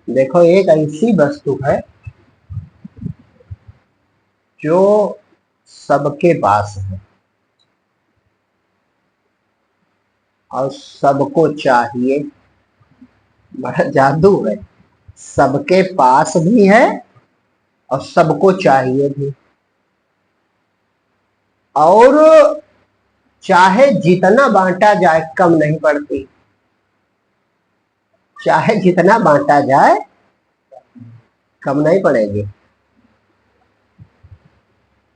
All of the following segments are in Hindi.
देखो, एक ऐसी वस्तु है जो सबके पास है और सबको चाहिए। बड़ा जादू है, सबके पास भी है और सबको चाहिए भी, और चाहे जितना बांटा जाए कम नहीं पड़ती। चाहे जितना बांटा जाए कम नहीं पड़ेगी।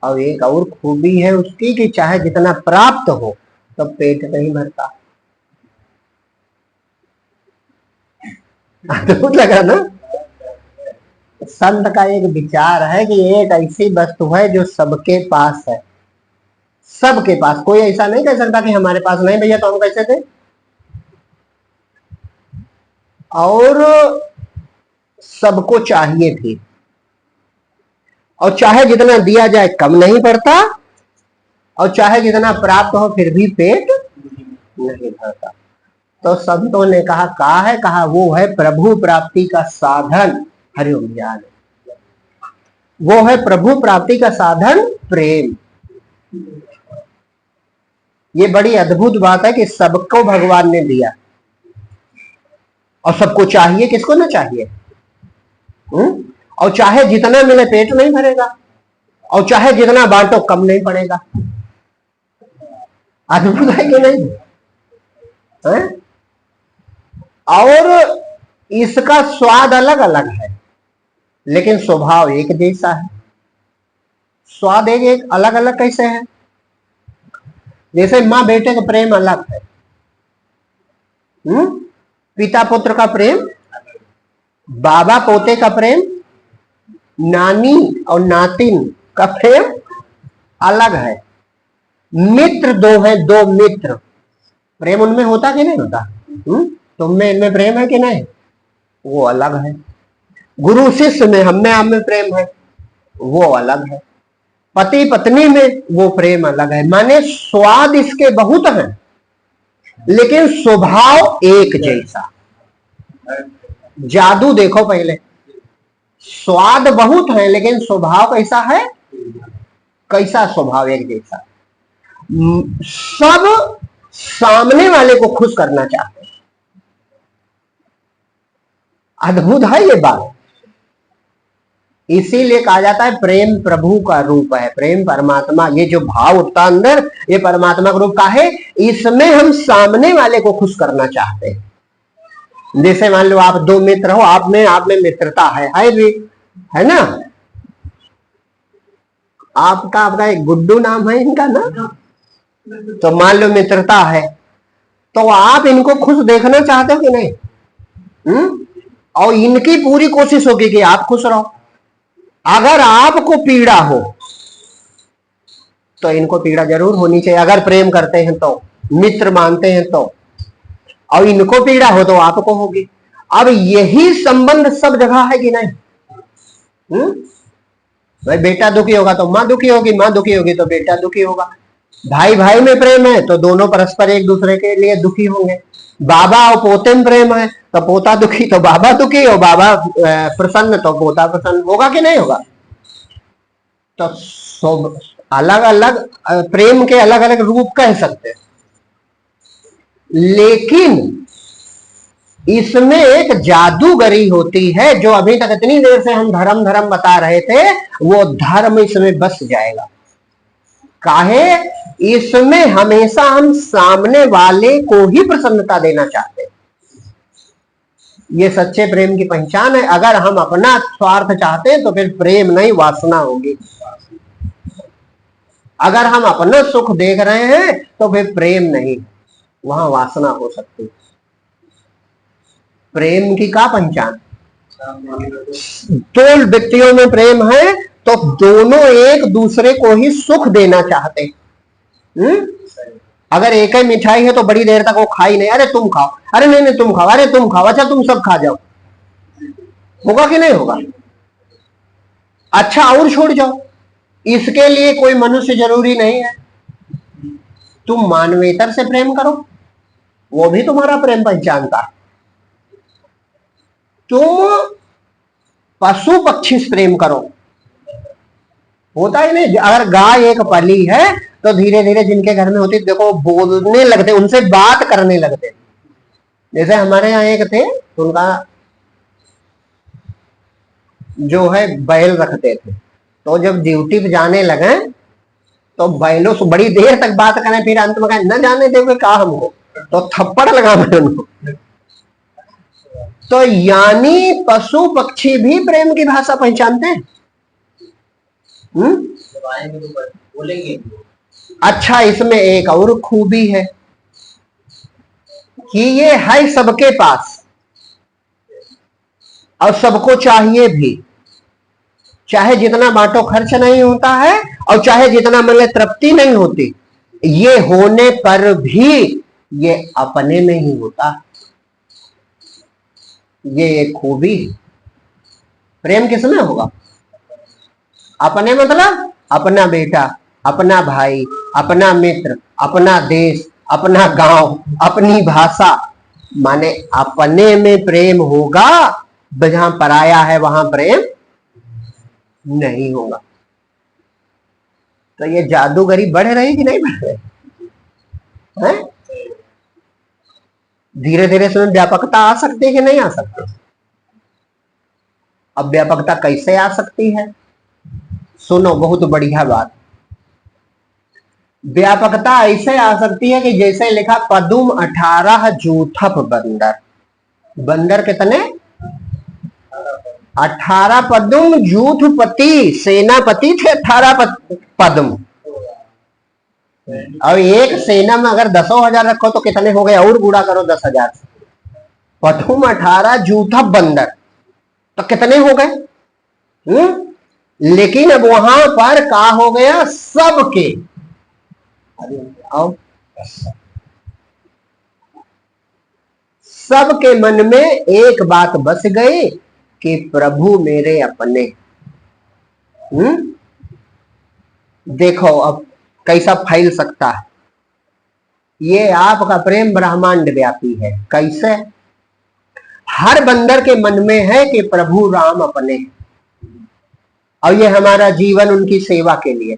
और एक और खूबी है उसकी कि चाहे जितना प्राप्त हो तो पेट नहीं भरता। अद्भुत लगा ना। संत का एक विचार है कि एक ऐसी वस्तु है जो सबके पास है, सबके पास। कोई ऐसा नहीं कह सकता कि हमारे पास नहीं भैया तो हम कैसे थे। और सबको चाहिए थी, और चाहे जितना दिया जाए कम नहीं पड़ता, और चाहे जितना प्राप्त हो फिर भी पेट नहीं भरता। तो संतों ने कहा वो है प्रभु प्राप्ति का साधन हरिओम ज्ञान, वो है प्रभु प्राप्ति का साधन प्रेम। ये बड़ी अद्भुत बात है कि सबको भगवान ने दिया और सबको चाहिए। किसको ना चाहिए? और चाहे जितना मिले पेट नहीं भरेगा, और चाहे जितना बांटो कम नहीं पड़ेगा। अद्भुत है कि नहीं है? और इसका स्वाद अलग अलग है लेकिन स्वभाव एक जैसा है। स्वाद एक अलग अलग कैसे है? जैसे माँ बेटे का प्रेम अलग है, पिता पुत्र का प्रेम, बाबा पोते का प्रेम, नानी और नातिन का प्रेम अलग है। मित्र दो है, दो मित्र, प्रेम उनमें होता कि नहीं होता? तुम में इनमें प्रेम है कि नहीं? वो अलग है। गुरु शिष्य में, हम में आप में प्रेम है, वो अलग है। पति पत्नी में वो प्रेम अलग है। माने स्वाद इसके बहुत हैं लेकिन स्वभाव एक जैसा। जादू देखो, पहले स्वाद बहुत है लेकिन स्वभाव कैसा है? कैसा स्वभाव? एक जैसा। सब सामने वाले को खुश करना चाहते हैं। अद्भुत है ये बात। इसीलिए कहा जाता है प्रेम प्रभु का रूप है, प्रेम परमात्मा। ये जो भाव उठता अंदर, ये परमात्मा का रूप का है। इसमें हम सामने वाले को खुश करना चाहते हैं। जैसे मान लो आप दो मित्र हो, आप में मित्रता है भी, है ना? आपका एक गुड्डू नाम है इनका ना, तो मान लो मित्रता है, तो आप इनको खुश देखना चाहते हो कि नहीं? और इनकी पूरी कोशिश होगी कि आप खुश रहो। अगर आपको पीड़ा हो तो इनको पीड़ा जरूर होनी चाहिए। अगर प्रेम करते हैं तो, मित्र मानते हैं तो, और इनको पीड़ा हो तो आपको होगी। अब यही संबंध सब जगह है कि नहीं? भाई बेटा दुखी होगा तो मां दुखी होगी, मां दुखी होगी तो बेटा दुखी होगा। भाई भाई में प्रेम है तो दोनों परस्पर एक दूसरे के लिए दुखी होंगे। बाबा और पोते में प्रेम है तो पोता दुखी तो बाबा दुखी, और बाबा प्रसन्न तो पोता प्रसन्न होगा कि नहीं होगा? तो सब अलग अलग प्रेम के अलग अलग रूप कह सकते हैं, लेकिन इसमें एक जादूगरी होती है जो अभी तक इतनी देर से हम धर्म धर्म बता रहे थे, वो धर्म इसमें बस जाएगा। काहे? इसमें हमेशा हम सामने वाले को ही प्रसन्नता देना चाहते हैं। ये सच्चे प्रेम की पहचान है। अगर हम अपना स्वार्थ चाहते हैं तो फिर प्रेम नहीं, वासना होगी। अगर हम अपना सुख देख रहे हैं तो फिर प्रेम नहीं, वहां वासना हो सकती है। प्रेम की क्या पहचान? दो व्यक्तियों में प्रेम है तो दोनों एक दूसरे को ही सुख देना चाहते हैं। अगर एक ही मिठाई है तो बड़ी देर तक वो खाई नहीं, अरे तुम खाओ, अरे नहीं तुम खाओ, अरे तुम खाओ, अच्छा तुम सब खा जाओ, होगा कि नहीं होगा? अच्छा और छोड़ जाओ, इसके लिए कोई मनुष्य जरूरी नहीं है। तुम मानवेतर से प्रेम करो, वो भी तुम्हारा प्रेम पहचानता है। तुम पशु पक्षी से प्रेम करो, होता ही नहीं। अगर गाय एक पली है तो धीरे धीरे जिनके घर में होती, देखो बोलने लगते, उनसे बात करने लगते। जैसे हमारे यहाँ एक थे, उनका जो है बैल रखते थे, तो जब ड्यूटी पे जाने लगे तो बैलों से बड़ी देर तक बात करें, फिर अंत में कहें न जाने दोगे कहा हमको, तो थप्पड़ लगा मैं उनको। तो यानी पशु पक्षी भी प्रेम की भाषा पहचानते हैं। बोलेंगे। अच्छा, इसमें एक और खूबी है कि ये है सबके पास और सबको चाहिए भी, चाहे जितना बांटो खर्च नहीं होता है और चाहे जितना मतलब तृप्ति नहीं होती, ये होने पर भी ये अपने नहीं होता। ये एक खूबी। प्रेम किसमें होगा? अपने, मतलब अपना बेटा, अपना भाई, अपना मित्र, अपना देश, अपना गांव, अपनी भाषा, माने अपने में प्रेम होगा। जहां पराया है वहां प्रेम नहीं होगा। तो ये जादूगरी बढ़ रही कि नहीं बढ़ रही है? धीरे धीरे इसमें व्यापकता आ सकती है कि नहीं आ सकती? अब व्यापकता कैसे आ सकती है? सुनो, बहुत बढ़िया बात। व्यापकता ऐसे आ सकती है कि जैसे लिखा पदुम 18 जूथप बंदर। बंदर कितने? 18 पदुम जूथपति, सेनापति थे 18 पदुम। और एक सेना में अगर 10,000 रखो तो कितने हो गए? और गुणा करो 10,000 से। पदुम 18 जूथप बंदर तो कितने हो गए? लेकिन अब वहां पर क्या हो गया? सबके, आओ, सबके मन में एक बात बस गई कि प्रभु मेरे अपने। देखो अब कैसा फैल सकता है ये आपका प्रेम। ब्रह्मांड व्यापी है। कैसे? हर बंदर के मन में है कि प्रभु राम अपने, और ये हमारा जीवन उनकी सेवा के लिए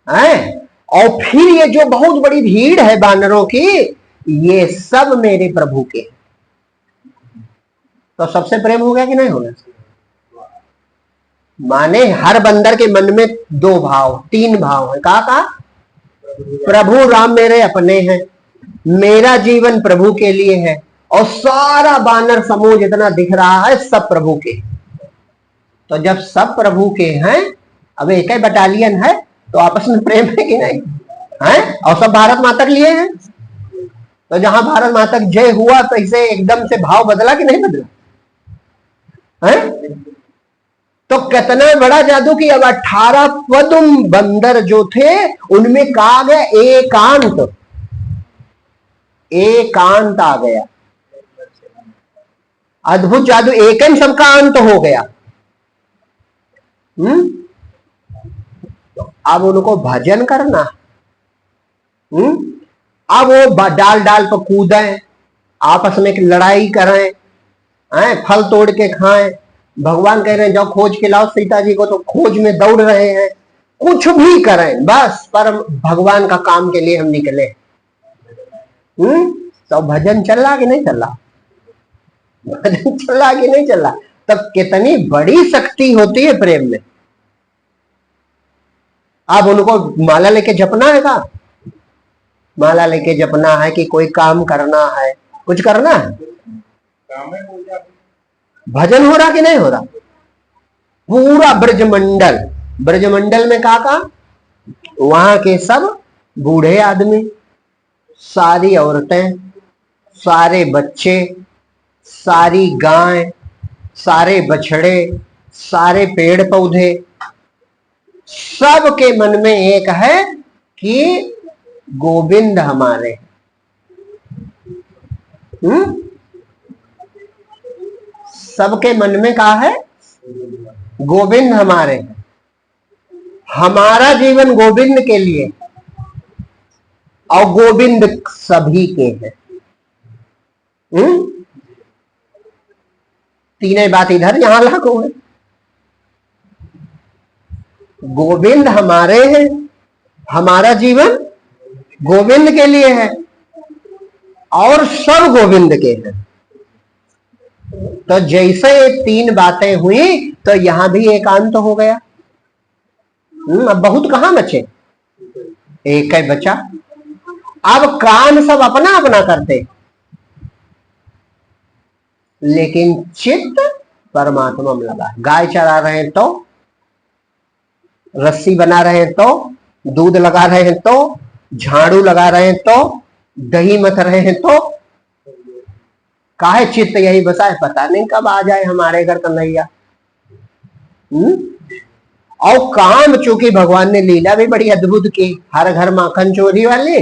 है। और फिर ये जो बहुत बड़ी भीड़ है बानरों की, ये सब मेरे प्रभु के। तो सबसे प्रेम हो गया कि नहीं होगा? माने हर बंदर के मन में 2 भाव, 3 भाव है। कहा प्रभु राम मेरे अपने हैं, मेरा जीवन प्रभु के लिए है, और सारा बानर समूह जितना दिख रहा है सब प्रभु के। तो जब सब प्रभु के हैं, अब एक ही बटालियन है, तो आपस में प्रेम है कि नहीं है? और सब भारत माता के लिए हैं। तो जहां भारत माता की जय हुआ तो इसे एकदम से भाव बदला कि नहीं बदला है? तो कितना बड़ा जादू कि अब 18 पदुम बंदर जो थे उनमें कहा गया एकांत। एकांत आ गया। अद्भुत जादू, एक ही सबका अंत हो गया। तो अब उनको भजन करना। अब वो डाल डाल पर कूदें, आपस में एक लड़ाई करें, फल तोड़ के खाएं। भगवान कह रहे हैं जाओ खोज के लाओ सीता जी को, तो खोज में दौड़ रहे हैं। कुछ भी करें बस पर भगवान का काम के लिए हम निकले। तो भजन चल रहा कि नहीं चल रहा? भजन चल रहा कि नहीं चल रहा? तब कितनी बड़ी शक्ति होती है प्रेम में। अब उनको माला लेके जपना है का? माला लेके जपना है कि कोई काम करना है, कुछ करना है? भजन हो रहा कि नहीं हो रहा? पूरा ब्रजमंडल, ब्रजमंडल में का वहां के सब बूढ़े आदमी, सारी औरतें, सारे बच्चे, सारी गाय, सारे बछड़े, सारे पेड़ पौधे, सबके मन में एक है कि गोविंद हमारे। सबके मन में कहा है गोविंद हमारे। हमारा जीवन गोविंद के लिए और गोविंद सभी के हैं। तीनों बात इधर यहां लागू है। गोविंद हमारे हैं, हमारा जीवन गोविंद के लिए है और सब गोविंद के हैं। तो जैसे ये तीन बातें हुई तो यहां भी एकांत हो गया। अब बहुत कहां बचे, एक ही बचा। अब काम सब अपना अपना करते, लेकिन चित्त परमात्मा में लगा। गाय चरा रहे हैं तो, रस्सी बना रहे हैं तो, दूध लगा रहे हैं तो, झाड़ू लगा रहे हैं तो, दही मथ रहे हैं तो, काहे चित्त यही बसा है, पता नहीं कब आ जाए हमारे घर कन्हैया। और काम चूंकि भगवान ने लीला भी बड़ी अद्भुत की, हर घर माखन चोरी वाली,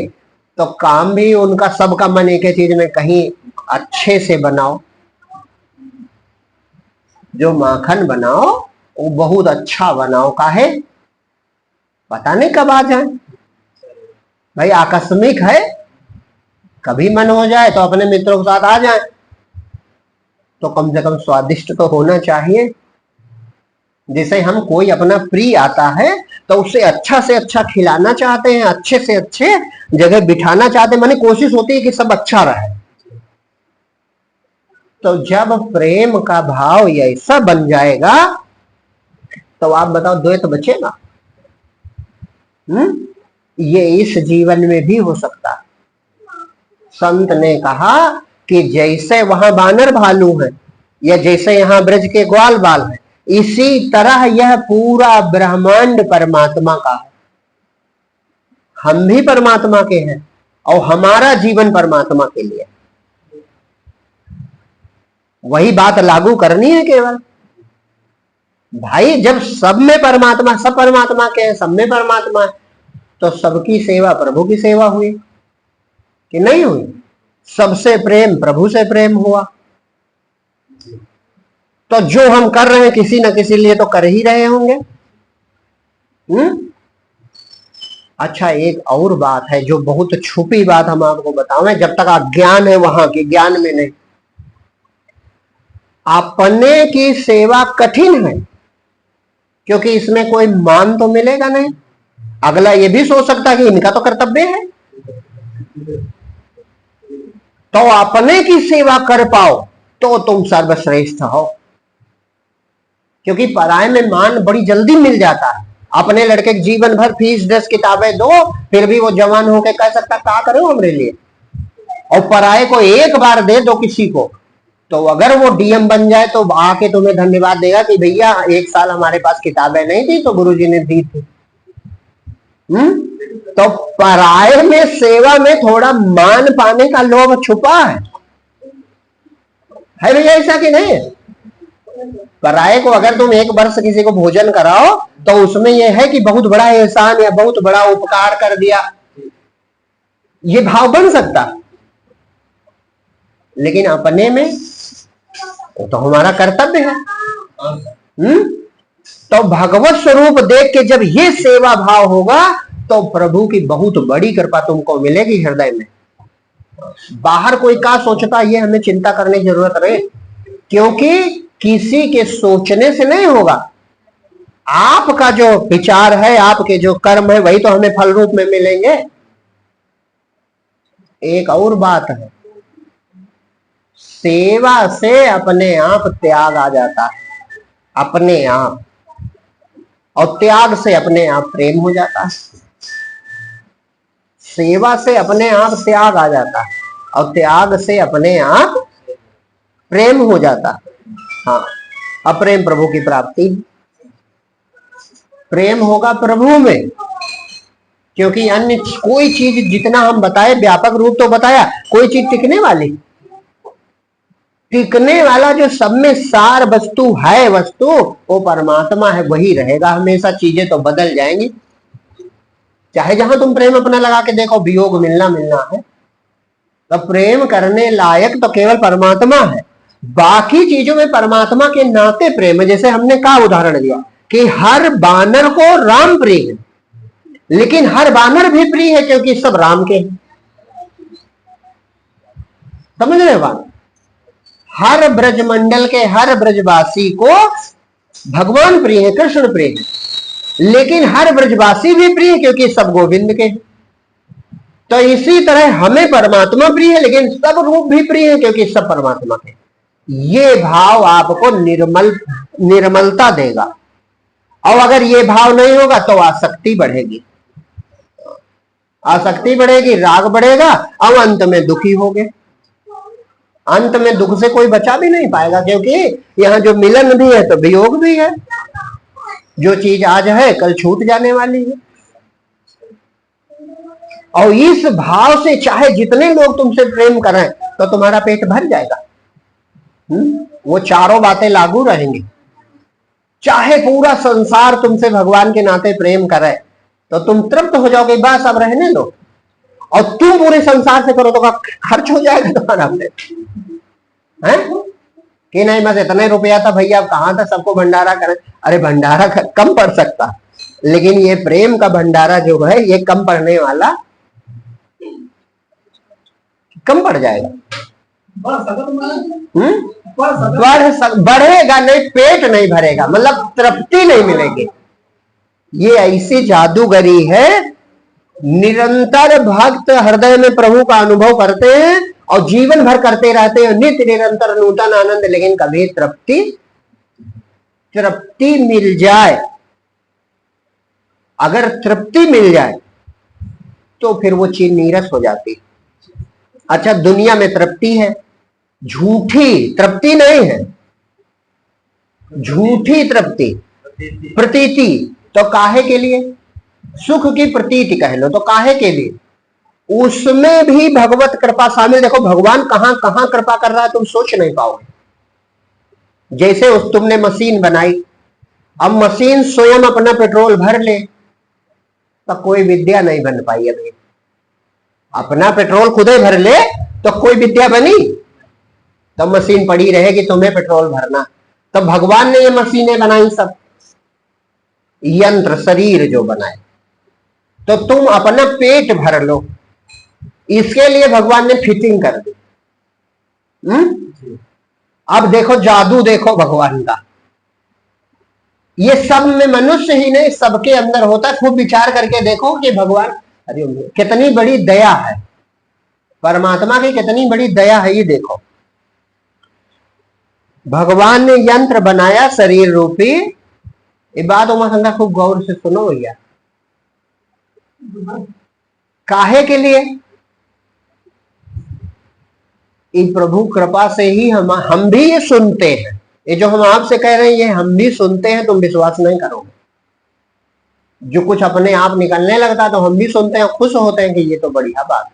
तो काम भी उनका सबका मन एक ही चीज में, कहीं अच्छे से बनाओ, जो माखन बनाओ वो बहुत अच्छा बनाओ। काहे, पता नहीं कब आ जाए भाई, आकस्मिक है, कभी मन हो जाए तो अपने मित्रों के साथ आ जाए, तो कम से कम स्वादिष्ट तो होना चाहिए। जैसे हम कोई अपना प्रिय आता है तो उसे अच्छा से अच्छा खिलाना चाहते हैं, अच्छे से अच्छे जगह बिठाना चाहते हैं, माने कोशिश होती है कि सब अच्छा रहे। तो जब प्रेम का भाव ऐसा बन जाएगा तो आप बताओ द्वैत बचेगा? ये इस जीवन में भी हो सकता है। संत ने कहा कि जैसे वहां बानर भालू है या जैसे यहाँ ब्रज के ग्वाल बाल है, इसी तरह यह पूरा ब्रह्मांड परमात्मा का है। हम भी परमात्मा के हैं और हमारा जीवन परमात्मा के लिए। वही बात लागू करनी है केवल। भाई जब सब में परमात्मा, सब परमात्मा के हैं, सब में परमात्मा है, तो सबकी सेवा प्रभु की सेवा हुई कि नहीं हुई? सबसे प्रेम प्रभु से प्रेम हुआ। तो जो हम कर रहे हैं किसी न किसी लिए तो कर ही रहे होंगे। अच्छा, एक और बात है जो बहुत छुपी बात हम आपको बतावें, जब तक अज्ञान है वहां की, ज्ञान में नहीं। अपने की सेवा कठिन है क्योंकि इसमें कोई मान तो मिलेगा नहीं। अगला ये भी सोच सकता है कि इनका तो कर्तव्य है। तो अपने की सेवा कर पाओ तो तुम सर्वश्रेष्ठ हो, क्योंकि पराये में मान बड़ी जल्दी मिल जाता है। अपने लड़के के जीवन भर फीस 10 किताबें दो, फिर भी वो जवान होकर कह सकता क्या करो हमरे लिए। और पराये को एक बार दे दो किसी को, तो अगर वो डीएम बन जाए तो आके तुम्हें धन्यवाद देगा कि भैया 1 साल हमारे पास किताबें नहीं थी तो गुरुजी ने दी थी। तो पराये में सेवा में थोड़ा मान पाने का लोभ छुपा है भैया, ऐसा कि नहीं? पराये को अगर तुम 1 वर्ष किसी को भोजन कराओ तो उसमें यह है कि बहुत बड़ा एहसान या बहुत बड़ा उपकार कर दिया, ये भाव बन सकता। लेकिन अपने में तो हमारा कर्तव्य है। तो भगवत स्वरूप देख के जब ये सेवा भाव होगा तो प्रभु की बहुत बड़ी कृपा तुमको मिलेगी हृदय में। बाहर कोई क्या सोचता ये हमें चिंता करने की जरूरत नहीं, क्योंकि किसी के सोचने से नहीं होगा। आपका जो विचार है, आपके जो कर्म है, वही तो हमें फल रूप में मिलेंगे। एक और बात है, सेवा से अपने आप त्याग आ जाता है, अपने आप, और त्याग से अपने आप प्रेम हो जाता है। सेवा से अपने आप त्याग आ जाता है और त्याग से अपने आप प्रेम हो जाता है। हाँ, अप्रेम प्रभु की प्राप्ति। प्रेम होगा प्रभु में, क्योंकि अन्य कोई चीज जितना हम बताए, व्यापक रूप तो बताया, कोई चीज टिकने वाली, टिकने वाला जो सब में सार वस्तु है, वस्तु वो परमात्मा है, वही रहेगा हमेशा। चीजें तो बदल जाएंगी, चाहे जहां तुम प्रेम अपना लगा के देखो, वियोग मिलना मिलना है। तो प्रेम करने लायक तो केवल परमात्मा है, बाकी चीजों में परमात्मा के नाते प्रेम है। जैसे हमने क्या उदाहरण दिया कि हर बानर को राम प्रिय है, लेकिन हर बानर भी प्रिय है क्योंकि सब राम के हैं। समझ रहे बात? हर ब्रजमंडल के हर ब्रजवासी को भगवान प्रिय है, कृष्ण प्रिय है, लेकिन हर ब्रजवासी भी प्रिय है क्योंकि सब गोविंद के हैं। तो इसी तरह हमें परमात्मा प्रिय है, लेकिन सब रूप भी प्रिय है क्योंकि सब परमात्मा के। ये भाव आपको निर्मलता देगा, और अगर ये भाव नहीं होगा तो आसक्ति बढ़ेगी, आसक्ति बढ़ेगी, राग बढ़ेगा, और अंत में दुखी होगे। अंत में दुख से कोई बचा भी नहीं पाएगा, क्योंकि यहाँ जो मिलन भी है तो वियोग भी है। जो चीज आज है कल छूट जाने वाली है। और इस भाव से चाहे जितने लोग तुमसे प्रेम करें तो तुम्हारा पेट भर जाएगा। वो चारों बातें लागू रहेंगी। चाहे पूरा संसार तुमसे भगवान के नाते प्रेम करे तो तुम तृप्त हो जाओगे, बस अब रहने दो। और तुम पूरे संसार से करो तो खर्च हो जाएगा तुम्हारा पेट, है कि नहीं? बस इतने रुपया था भैया, अब कहां था सबको भंडारा करें। अरे भंडारा कम पड़ सकता, लेकिन ये प्रेम का भंडारा जो है ये कम पड़ने वाला, कम पड़ जाएगा। बढ़ेगा नहीं, पेट नहीं भरेगा, मतलब तृप्ति नहीं मिलेगी। ये ऐसी जादूगरी है। निरंतर भक्त हृदय में प्रभु का अनुभव करते हैं और जीवन भर करते रहते हैं, नित्य निरंतर नूतन आनंद, लेकिन कभी तृप्ति मिल जाए, अगर तृप्ति मिल जाए तो फिर वो चीज नीरस हो जाती। अच्छा, दुनिया में तृप्ति है, झूठी तृप्ति नहीं है, झूठी तृप्ति, प्रतीति। तो काहे के लिए? सुख की प्रतीति कह लो तो काहे के लिए? उसमें भी भगवत कृपा शामिल। देखो भगवान कहां कहां कृपा कर रहा है तुम सोच नहीं पाओगे। जैसे उस तुमने मशीन बनाई, अब मशीन स्वयं अपना पेट्रोल भर ले तो कोई विद्या नहीं बन पाई। अभी अपना पेट्रोल खुदे भर ले तो कोई विद्या बनी? तो मशीन पड़ी रहेगी, तुम्हें पेट्रोल भरना। तो भगवान ने ये मशीनें बनाई, सब यंत्र शरीर जो बनाए, तो तुम अपना पेट भर लो, इसके लिए भगवान ने फिटिंग कर दी। अब देखो जादू, देखो भगवान का, ये सब में मनुष्य ही नहीं सबके अंदर होता है। खूब विचार करके देखो कि भगवान, अरे कितनी बड़ी दया है, परमात्मा की कितनी बड़ी दया है। ये देखो भगवान ने यंत्र बनाया शरीर रूपी। ये बात उमा संगा खूब गौर से सुनो भैया। काहे के लिए? इन प्रभु कृपा से ही हम भी ये सुनते हैं। ये जो हम आपसे कह रहे हैं ये हम भी सुनते हैं, तुम विश्वास नहीं करोगे। जो कुछ अपने आप निकलने लगता तो हम भी सुनते हैं, खुश होते हैं कि ये तो बढ़िया बात।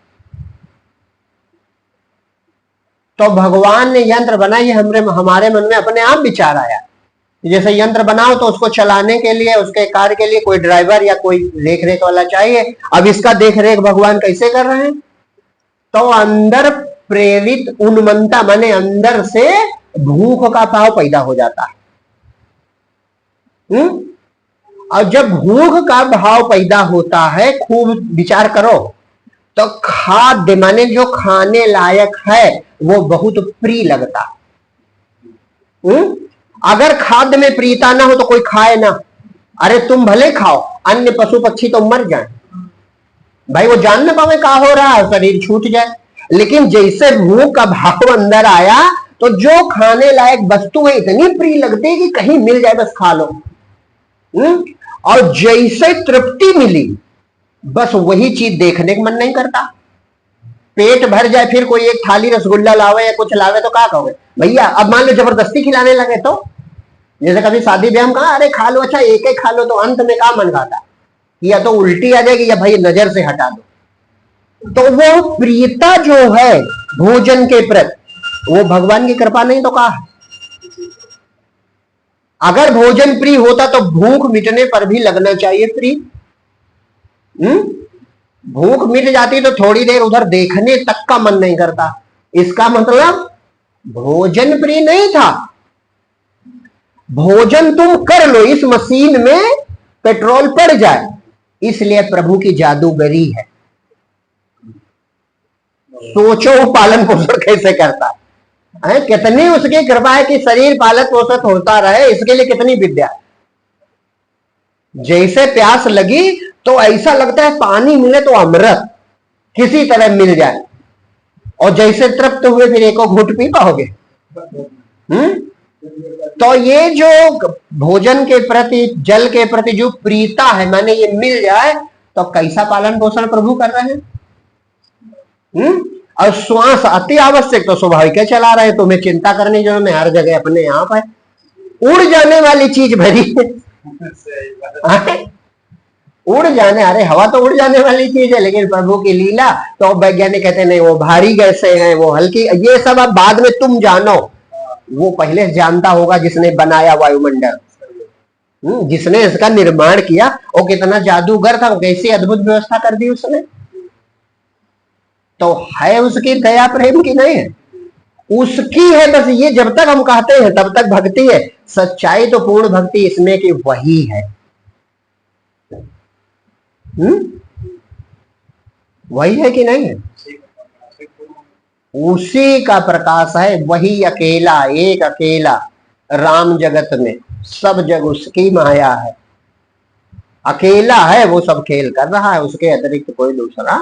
तो भगवान ने यंत्र बनाई, हमारे मन में अपने आप विचार आया। जैसे यंत्र बनाओ तो उसको चलाने के लिए, उसके कार्य के लिए कोई ड्राइवर या कोई देख रेख वाला चाहिए। अब इसका देख रेख भगवान कैसे कर रहे हैं? तो अंदर प्रेरित उन्मत्ता, माने अंदर से भूख का भाव पैदा हो जाता है। और जब भूख का भाव पैदा होता है, खूब विचार करो, तो खाद्य माने जो खाने लायक है वो बहुत प्रिय लगता। अगर खाद्य में प्रियता ना हो तो कोई खाए ना। अरे तुम भले खाओ, अन्य पशु पक्षी तो मर जाए भाई, वो जान ना पावे क्या हो रहा है, शरीर छूट जाए। लेकिन जैसे भूख का भाव अंदर आया तो जो खाने लायक वस्तु है इतनी प्रिय लगती है कि कहीं मिल जाए बस खा लो। और जैसे तृप्ति मिली बस वही चीज देखने का मन नहीं करता। पेट भर जाए फिर कोई एक थाली रसगुल्ला लावे या कुछ लावे तो क्या कहोगे भैया? अब मान लो जबरदस्ती खिलाने लगे तो, जैसे कभी शादी ब्याह में कहा अरे खा लो, अच्छा एक एक खा लो, तो अंत में क्या मन खाता? या तो उल्टी आ जाएगी या भाई नजर से हटा दो। तो वो प्रियता जो है भोजन के प्रति, वो भगवान की कृपा नहीं तो कहा। अगर भोजन प्रिय होता तो भूख मिटने पर भी लगना चाहिए प्रिय। भूख मिट जाती तो थोड़ी देर उधर देखने तक का मन नहीं करता। इसका मतलब भोजन प्रिय नहीं था। भोजन तुम कर लो, इस मशीन में पेट्रोल पड़ जाए, इसलिए प्रभु की जादूगरी है। सोचो वो पालन पोषण कैसे करता है, कितनी उसकी कृपा है कि शरीर पालन पोषण होता रहे, इसके लिए कितनी विद्या। जैसे प्यास लगी तो ऐसा लगता है पानी मिले तो अमृत किसी तरह मिल जाए, और जैसे तृप्त हुए फिर एको घूंट पी पाओगे। तो ये जो भोजन के प्रति, जल के प्रति जो प्रीता है, माने ये मिल जाए, तो कैसा पालन पोषण प्रभु कर रहे हैं। और श्वास अति आवश्यक, तो स्वाभाविक है चला रहे, तुम्हें चिंता करने की जरूरत नहीं, हर जगह अपने आप है। उड़ जाने वाली चीज भरी उड़ जाने, अरे हवा तो उड़ जाने वाली चीज है, लेकिन प्रभु की लीला तो वैज्ञानिक कहते नहीं, वो भारी गैसे हैं, वो हल्की, ये सब अब बाद में तुम जानो, वो पहले जानता होगा जिसने बनाया वायुमंडल, जिसने इसका निर्माण किया, वो कितना जादूगर था, कैसी अद्भुत व्यवस्था कर दी उसने। तो है उसकी दया प्रेम की नहीं है, उसकी है बस। ये जब तक हम कहते हैं तब तक भक्ति है। सच्चाई तो पूर्ण भक्ति इसमें कि वही है, वही है कि नहीं है, उसी का प्रकाश है, वही अकेला, एक अकेला राम जगत में, सब जग उसकी माया है, अकेला है, वो सब खेल कर रहा है, उसके अतिरिक्त कोई दूसरा